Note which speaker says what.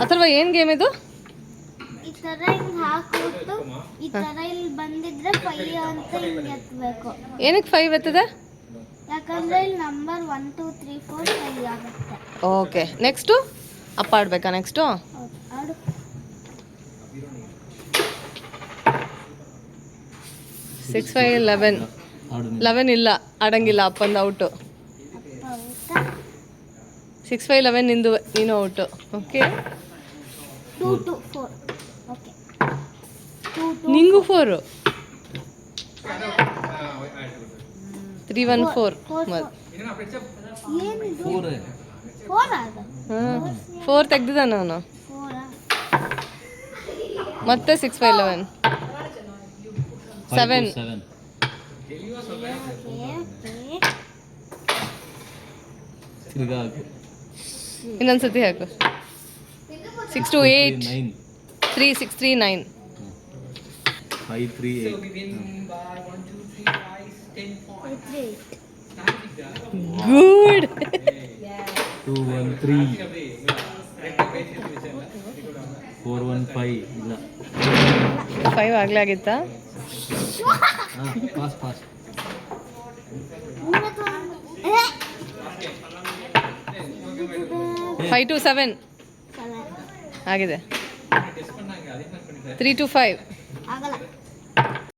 Speaker 1: ಅಥವಾ ಏನು ಗೇಮ್ ಇದು?
Speaker 2: ಈ ತರ ಹಿಂಗ್ ಹಾಕ್ಬಿಟ್ಟು ಈ ತರ ಇಲ್ಲಿ ಬಂದಿದ್ರೆ 5 ಅಂತ ಹಿಂಗ್ ಎತ್ತಬೇಕು.
Speaker 1: ಏನಕ್ಕೆ 5 ಎತ್ತದೆ?
Speaker 2: ಯಾಕಂದ್ರೆ ಇಲ್ಲಿ ನಂಬರ್ 1 2 3 4 5 ಆಗುತ್ತೆ.
Speaker 1: ಓಕೆ, ನೆಕ್ಸ್ಟು ಅಪ್ಪ ಆಡ್ಬೇಕಾ? ನೆಕ್ಸ್ಟು
Speaker 2: ಹೌದು, ಆಡು.
Speaker 1: 6 5 11. 11 ಇಲ್ಲ, ಆಡಂಗಿಲ್ಲ. ಅಪ್ಪಂದು ಔಟು.
Speaker 2: ಅಪ್ಪ ಊಟ.
Speaker 1: 6 5 11 ನಿಂದು, ನೀನು ಔಟು. ಓಕೆ,
Speaker 2: 2 2 4. ಓಕೆ, 2 2
Speaker 1: ನಿಂಗೂ 4. 3 1 4.
Speaker 2: ಏನಿದು? 4 ಅದು.
Speaker 1: 4 ತೆಗ್ದಿದ್ದ ನಾನು.
Speaker 2: 4
Speaker 1: ಮತ್ತೆ 6 5 11 7. ಇನ್ನೊಂದ್ಸತಿ ಹಾಕು. 6 2 8 3 6 3 9
Speaker 3: 5 3
Speaker 1: ಗುಡ್.
Speaker 3: 2 1 3 4 1 5 ಇಲ್ಲ
Speaker 1: 5 ಆಗ್ಲೇ ಆಗಿತ್ತಾ?
Speaker 3: ಪಾಸ್ ಪಾಸ್
Speaker 1: 5 2 7 ಆಗಿದೆ. 3 2 5
Speaker 2: ಆಗಲ್ಲ.